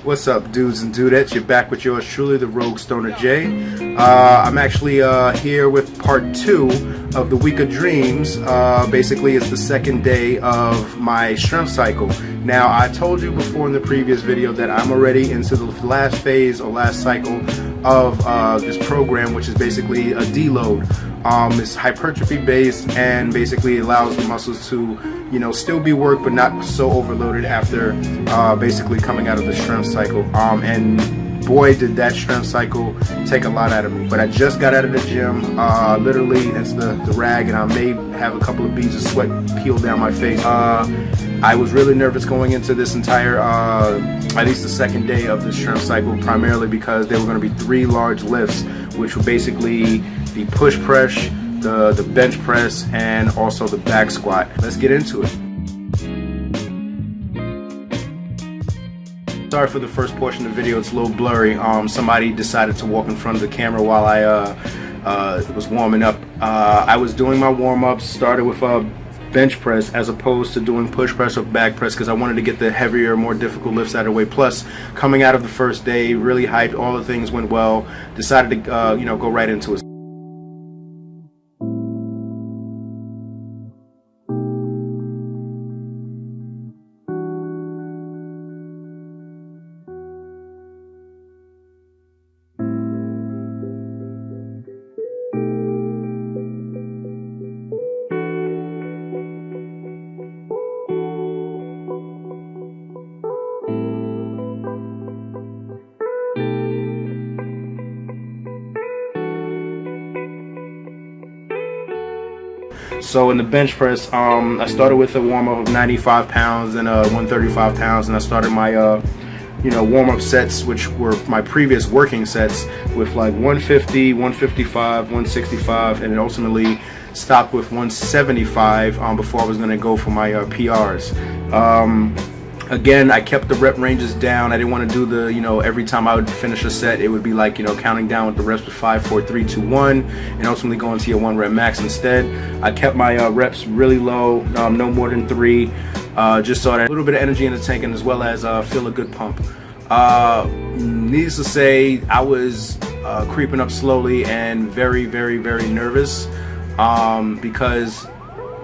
What's up, dudes and dudettes? You're back with yours truly, the Rogue Stoner J. I'm actually here with part 2 of the Week of Dreams. Basically, it's the second day of my strength cycle. Now, I told you before in the previous video that I'm already into the last phase or last cycle of this program, which is basically a deload. It's hypertrophy based and basically allows the muscles to, still be worked but not so overloaded after basically coming out of the strength cycle. And boy, did that strength cycle take a lot out of me. But I just got out of the gym. Literally, it's the rag, and I may have a couple of beads of sweat peel down my face. I was really nervous going into this entire, at least the second day of the strength cycle, primarily because there were going to be 3 large lifts, which were basically the push press, the bench press, and also the back squat. Let's get into it. Sorry for the first portion of the video, it's a little blurry. Somebody decided to walk in front of the camera while I was warming up. I was doing my warm-ups, started with bench press as opposed to doing push press or back press because I wanted to get the heavier, more difficult lifts out of the way. Plus, coming out of the first day, really hyped, all the things went well, decided to go right into it. So in the bench press, I started with a warm-up of 95 pounds and 135 pounds, and I started my warm-up sets, which were my previous working sets, with like 150, 155, 165, and it ultimately stopped with 175 before I was going to go for my PRs. Again, I kept the rep ranges down. I didn't want to do the, every time I would finish a set, it would be like, counting down with the reps with 5, 4, 3, 2, 1, and ultimately going to your 1 rep max. Instead, I kept my reps really low, no more than 3, just so I had a little bit of energy in the tank and as well as feel a good pump. Needless to say, I was creeping up slowly and very, very, very nervous because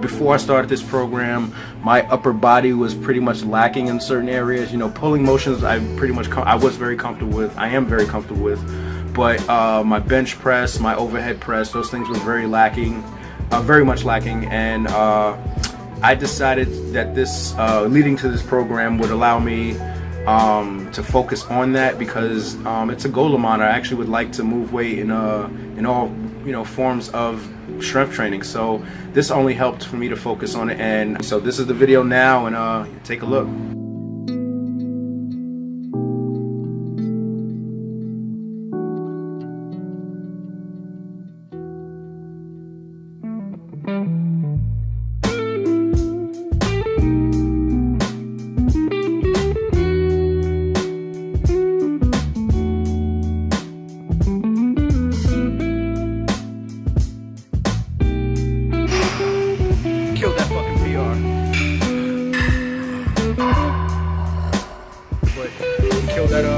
before I started this program, my upper body was pretty much lacking in certain areas. Pulling motions I was very comfortable with. I am very comfortable with, but my bench press, my overhead press, those things were very lacking, very much lacking. And I decided that this leading to this program would allow me to focus on that because it's a goal of mine. I actually would like to move weight in all forms of strength training, so this only helped for me to focus on it. And so this is the video now, and take a look.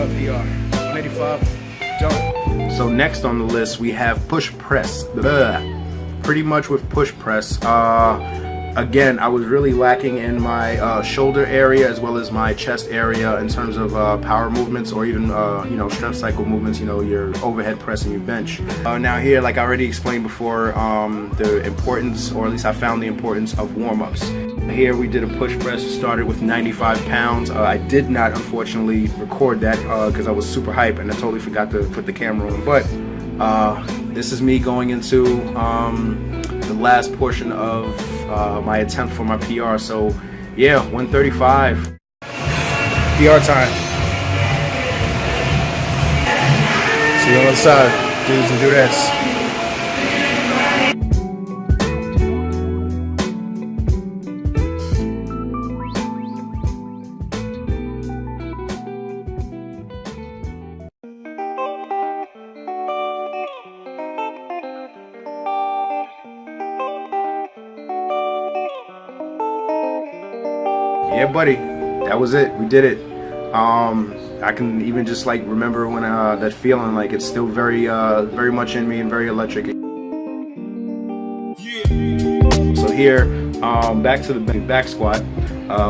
PR 185, done. So next on the list we have push press. Pretty much with push press, again, I was really lacking in my shoulder area as well as my chest area in terms of power movements or even strength cycle movements, your overhead press and your bench. Now here, like I already explained before, the importance, or at least I found the importance of warm-ups. Here we did a push press, started with 95 pounds. I did not, unfortunately, record that because I was super hype and I totally forgot to put the camera on. But this is me going into the last portion of my attempt for my PR. So yeah, 135. PR time. See you on the side, dudes and dudettes. Yeah, buddy, that was it. We did it. I can even just like remember when that feeling, like it's still very much in me and very electric. So here, back to the back squat.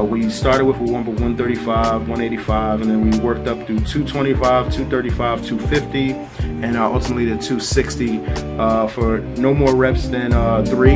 We started with a warm-up 135, 185, and then we worked up to 225, 235, 250, and ultimately to 260 for no more reps than 3.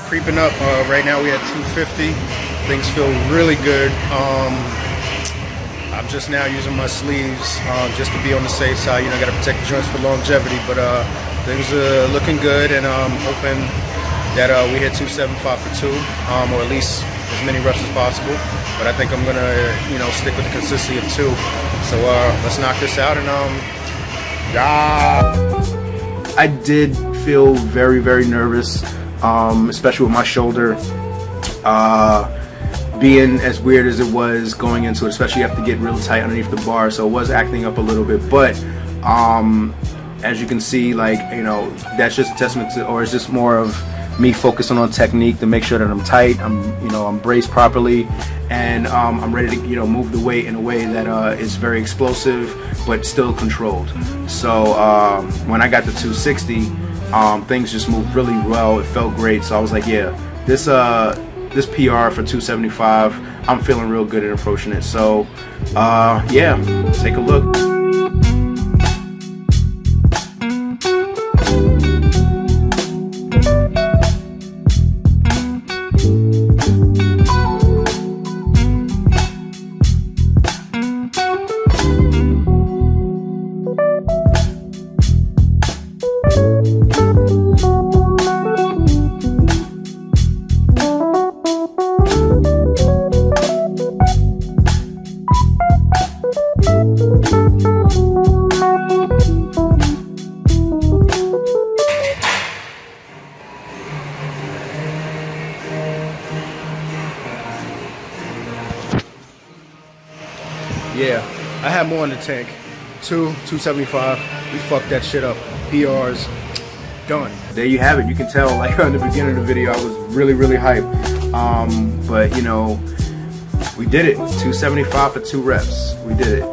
Creeping up, right now we at 250. Things feel really good. I'm just now using my sleeves just to be on the safe side. You know, I got to protect the joints for longevity, but things are looking good, and I'm hoping that we hit 275 for 2, or at least as many reps as possible. But I think I'm gonna, you know, stick with the consistency of 2. So let's knock this out, and I did feel very, very nervous. Especially with my shoulder being as weird as it was going into it, especially you have to get real tight underneath the bar, so it was acting up a little bit, but as you can see, like, you know, that's just a testament to, or it's just more of me focusing on technique to make sure that I'm tight, I'm braced properly, and I'm ready to, you know, move the weight in a way that is very explosive but still controlled. So when I got to 260, things just moved really well. It felt great, so I was like, yeah, this PR for 275, I'm feeling real good at approaching it. So yeah, take a look. Yeah, I had more in the tank. 275. We fucked that shit up. PRs done. There you have it. You can tell, like, on the beginning of the video, I was really, really hyped. But you know, we did it. 275 for 2 reps. We did it.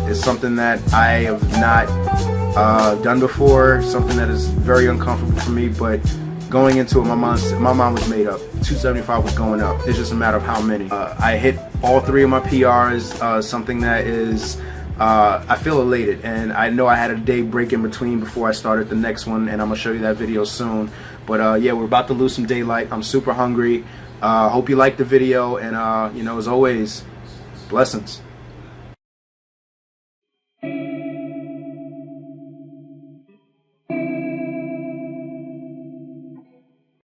It's something that I have not done before, something that is very uncomfortable for me, but going into it, my mind was made up. 275 was going up. It's just a matter of how many. I hit all 3 of my PRs, something that is, I feel elated, and I know I had a day break in between before I started the next one, and I'm gonna show you that video soon. But yeah, we're about to lose some daylight. I'm super hungry. Hope you liked the video, and you know, as always, blessings.